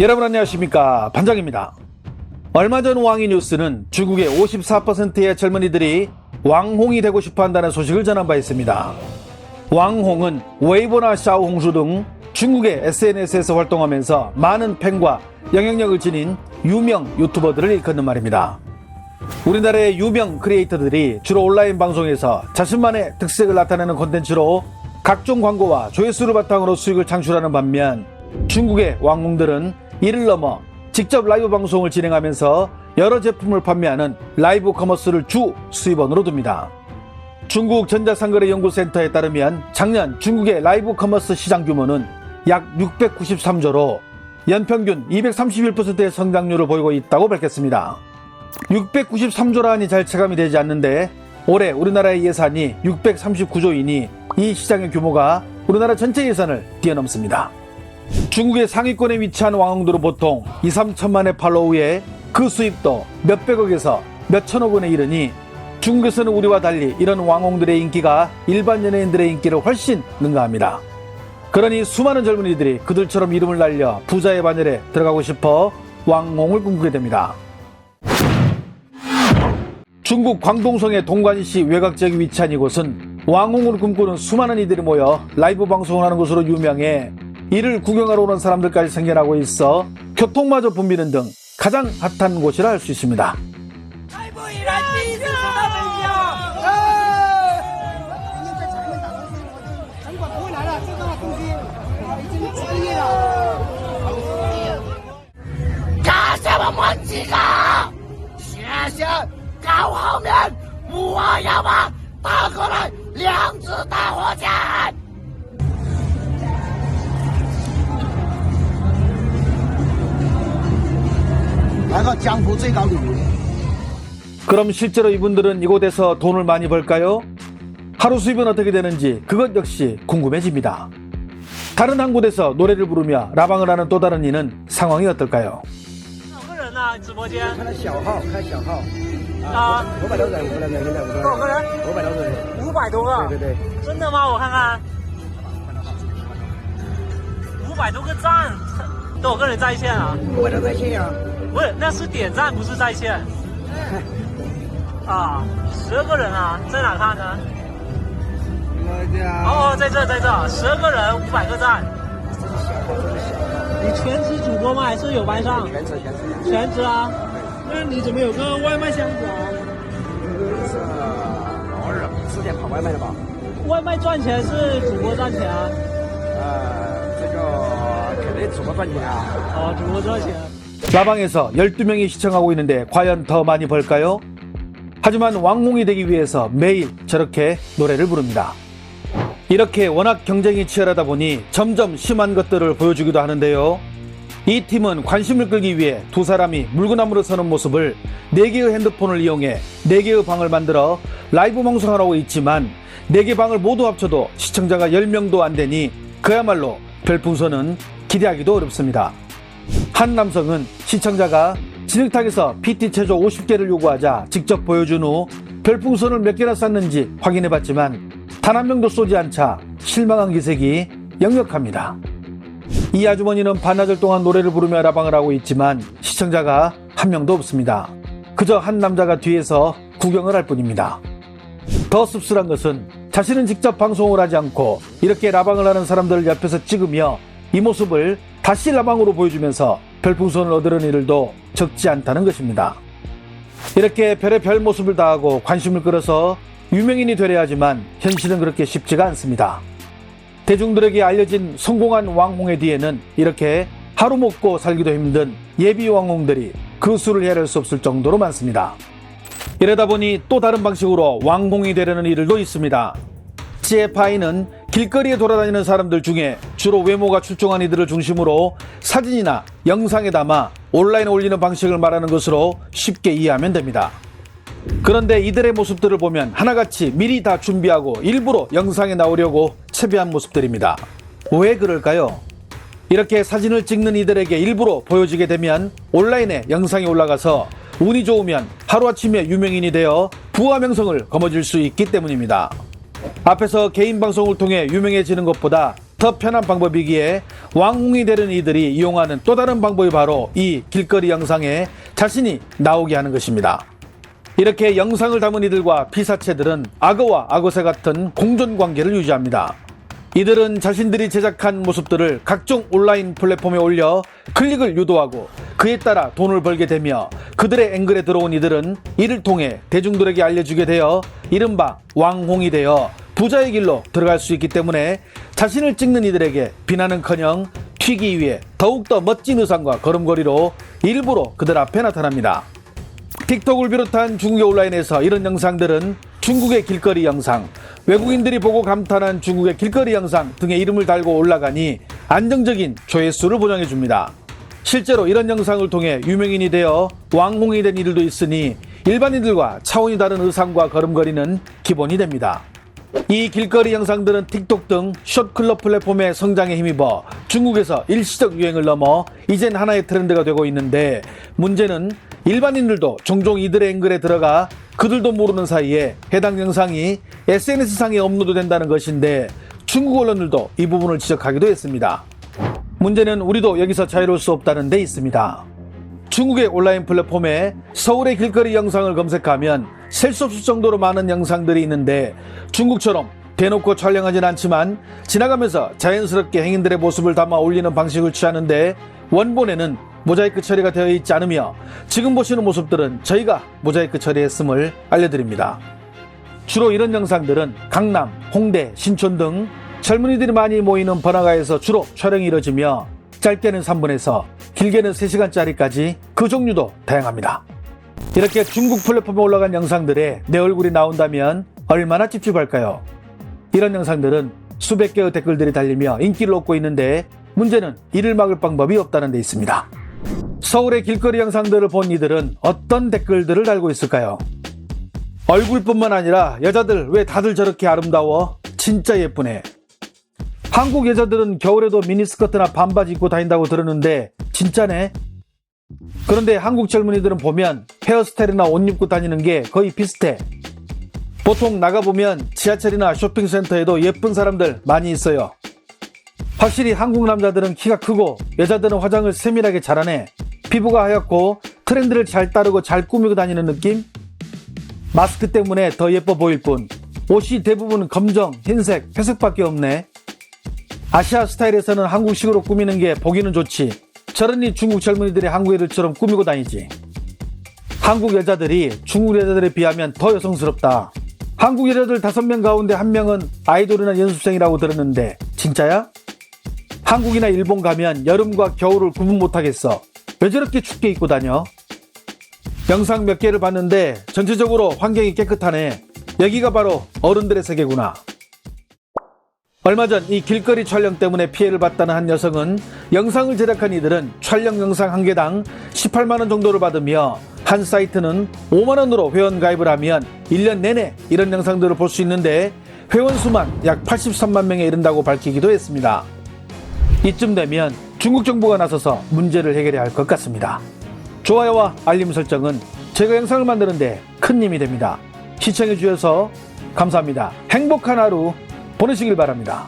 여러분 안녕하십니까, 반장입니다. 얼마 전 왕이 뉴스는 중국의 54%의 젊은이들이 왕홍이 되고 싶어 한다는 소식을 전한 바 있습니다. 왕홍은 웨이보나 샤오홍슈 등 중국의 SNS에서 활동하면서 많은 팬과 영향력을 지닌 유명 유튜버들을 일컫는 말입니다. 우리나라의 유명 크리에이터들이 주로 온라인 방송에서 자신만의 특색을 나타내는 콘텐츠로 각종 광고와 조회수를 바탕으로 수익을 창출하는 반면, 중국의 왕홍들은 이를 넘어 직접 라이브 방송을 진행하면서 여러 제품을 판매하는 라이브 커머스를 주 수입원으로 둡니다. 중국 전자상거래연구센터에 따르면 작년 중국의 라이브 커머스 시장 규모는 약 693조로 연평균 231%의 성장률을 보이고 있다고 밝혔습니다. 693조라 하니 잘 체감이 되지 않는데, 올해 우리나라의 예산이 639조이니 이 시장의 규모가 우리나라 전체 예산을 뛰어넘습니다. 중국의 상위권에 위치한 왕홍들은 보통 2, 3천만의 팔로우에 그 수입도 몇백억에서 몇천억 원에 이르니, 중국에서는 우리와 달리 이런 왕홍들의 인기가 일반 연예인들의 인기를 훨씬 능가합니다. 그러니 수많은 젊은이들이 그들처럼 이름을 날려 부자의 반열에 들어가고 싶어 왕홍을 꿈꾸게 됩니다. 중국 광동성의 동관시 외곽지역에 위치한 이곳은 왕홍을 꿈꾸는 수많은 이들이 모여 라이브 방송을 하는 곳으로 유명해 이를 구경하러 오는 사람들까지 생겨나고 있어 교통마저 붐비는 등 가장 핫한 곳이라 할 수 있습니다. 그럼 실제로 이분들은 이곳에서 돈을 많이 벌까요? 하루 수입은 어떻게 되는지 그것 역시 궁금해집니다. 다른 한 곳에서 노래를 부르며 라방을 하는 또 다른 이는 상황이 어떨까요? 直播间看小号啊，500多人多少个人，500多人，500多个，对对对，真的吗？我看看，500多个赞，多少个人在线啊500多在线呀。不是，那是点赞，不是在线。啊，12个人啊，在哪看呢？哦，在这，12个人，500个赞。你全职主播吗？还是有班上？全职啊。那你怎么有个外卖箱子啊？是偶尔吃点跑外卖的吧。外卖赚钱是主播赚钱啊？这个肯定主播赚钱啊。哦，主播赚钱。 라방에서 12명이 시청하고 있는데 과연 더 많이 벌까요? 하지만 왕홍이 되기 위해서 매일 저렇게 노래를 부릅니다. 이렇게 워낙 경쟁이 치열하다 보니 점점 심한 것들을 보여주기도 하는데요. 이 팀은 관심을 끌기 위해 두 사람이 물구나무로 서는 모습을 4개의 핸드폰을 이용해 4개의 방을 만들어 라이브 방송을 하고 있지만, 4개 방을 모두 합쳐도 시청자가 10명도 안 되니 그야말로 별풍선은 기대하기도 어렵습니다. 한 남성은 시청자가 진흙탕에서 PT 체조 50개를 요구하자 직접 보여준 후 별풍선을 몇 개나 쐈는지 확인해봤지만 단 한 명도 쏘지 않자 실망한 기색이 역력합니다. 이 아주머니는 반나절 동안 노래를 부르며 라방을 하고 있지만 시청자가 한 명도 없습니다. 그저 한 남자가 뒤에서 구경을 할 뿐입니다. 더 씁쓸한 것은 자신은 직접 방송을 하지 않고 이렇게 라방을 하는 사람들을 옆에서 찍으며 이 모습을 다시 라방으로 보여주면서 별풍선을 얻으려는 이들도 적지 않다는 것입니다. 이렇게 별의 별 모습을 다하고 관심을 끌어서 유명인이 되려 하지만 현실은 그렇게 쉽지가 않습니다. 대중들에게 알려진 성공한 왕홍의 뒤에는 이렇게 하루 먹고 살기도 힘든 예비 왕홍들이 그 수를 헤아릴 수 없을 정도로 많습니다. 이러다 보니 또 다른 방식으로 왕홍이 되려는 이들도 있습니다. CFI는 길거리에 돌아다니는 사람들 중에 주로 외모가 출중한 이들을 중심으로 사진이나 영상에 담아 온라인에 올리는 방식을 말하는 것으로 쉽게 이해하면 됩니다. 그런데 이들의 모습들을 보면 하나같이 미리 다 준비하고 일부러 영상에 나오려고 채비한 모습들입니다. 왜 그럴까요? 이렇게 사진을 찍는 이들에게 일부러 보여지게 되면 온라인에 영상이 올라가서 운이 좋으면 하루아침에 유명인이 되어 부와 명성을 거머쥘 수 있기 때문입니다. 앞에서 개인 방송을 통해 유명해지는 것보다 더 편한 방법이기에 왕홍이 되는 이들이 이용하는 또 다른 방법이 바로 이 길거리 영상에 자신이 나오게 하는 것입니다. 이렇게 영상을 담은 이들과 피사체들은 악어와 악어새 같은 공존관계를 유지합니다. 이들은 자신들이 제작한 모습들을 각종 온라인 플랫폼에 올려 클릭을 유도하고 그에 따라 돈을 벌게 되며 그들의 앵글에 들어온 이들은 이를 통해 대중들에게 알려주게 되어 이른바 왕홍이 되어 부자의 길로 들어갈 수 있기 때문에 자신을 찍는 이들에게 비난은커녕 튀기 위해 더욱더 멋진 의상과 걸음걸이로 일부러 그들 앞에 나타납니다. 틱톡을 비롯한 중국의 온라인에서 이런 영상들은 중국의 길거리 영상, 외국인들이 보고 감탄한 중국의 길거리 영상 등의 이름을 달고 올라가니 안정적인 조회수를 보장해줍니다. 실제로 이런 영상을 통해 유명인이 되어 왕홍이 된 이들도 있으니 일반인들과 차원이 다른 의상과 걸음걸이는 기본이 됩니다. 이 길거리 영상들은 틱톡 등 숏클럽 플랫폼의 성장에 힘입어 중국에서 일시적 유행을 넘어 이젠 하나의 트렌드가 되고 있는데, 문제는 일반인들도 종종 이들의 앵글에 들어가 그들도 모르는 사이에 해당 영상이 SNS상에 업로드된다는 것인데, 중국 언론들도 이 부분을 지적하기도 했습니다. 문제는 우리도 여기서 자유로울 수 없다는 데 있습니다. 중국의 온라인 플랫폼에 서울의 길거리 영상을 검색하면 셀 수 없을 정도로 많은 영상들이 있는데, 중국처럼 대놓고 촬영하진 않지만 지나가면서 자연스럽게 행인들의 모습을 담아 올리는 방식을 취하는데, 원본에는 모자이크 처리가 되어 있지 않으며 지금 보시는 모습들은 저희가 모자이크 처리했음을 알려드립니다. 주로 이런 영상들은 강남, 홍대, 신촌 등 젊은이들이 많이 모이는 번화가에서 주로 촬영이 이뤄지며 짧게는 3분에서 길게는 3시간짜리까지 그 종류도 다양합니다. 이렇게 중국 플랫폼에 올라간 영상들에 내 얼굴이 나온다면 얼마나 찝찝할까요? 이런 영상들은 수백 개의 댓글들이 달리며 인기를 얻고 있는데, 문제는 이를 막을 방법이 없다는 데 있습니다. 서울의 길거리 영상들을 본 이들은 어떤 댓글들을 달고 있을까요? 얼굴뿐만 아니라 여자들 왜 다들 저렇게 아름다워? 진짜 예쁘네. 한국 여자들은 겨울에도 미니스커트나 반바지 입고 다닌다고 들었는데 진짜네? 그런데 한국 젊은이들은 보면 헤어스타일이나 옷 입고 다니는 게 거의 비슷해. 보통 나가보면 지하철이나 쇼핑센터에도 예쁜 사람들 많이 있어요. 확실히 한국 남자들은 키가 크고 여자들은 화장을 세밀하게 잘하네. 피부가 하얗고 트렌드를 잘 따르고 잘 꾸미고 다니는 느낌? 마스크 때문에 더 예뻐 보일 뿐 옷이 대부분 검정, 흰색, 회색밖에 없네. 아시아 스타일에서는 한국식으로 꾸미는 게 보기는 좋지. 저러니 중국 젊은이들이 한국 애들처럼 꾸미고 다니지. 한국 여자들이 중국 여자들에 비하면 더 여성스럽다. 한국 여자들 5명 가운데 1명은 아이돌이나 연습생이라고 들었는데 진짜야? 한국이나 일본 가면 여름과 겨울을 구분 못하겠어. 왜 저렇게 춥게 입고 다녀? 영상 몇 개를 봤는데 전체적으로 환경이 깨끗하네. 여기가 바로 어른들의 세계구나. 얼마 전 이 길거리 촬영 때문에 피해를 봤다는 한 여성은 영상을 제작한 이들은 촬영 영상 한 개당 18만원 정도를 받으며 한 사이트는 5만원으로 회원 가입을 하면 1년 내내 이런 영상들을 볼 수 있는데 회원 수만 약 83만 명에 이른다고 밝히기도 했습니다. 이쯤 되면 중국 정부가 나서서 문제를 해결해야 할 것 같습니다. 좋아요와 알림 설정은 제가 영상을 만드는데 큰 힘이 됩니다. 시청해 주셔서 감사합니다. 행복한 하루 보내시길 바랍니다.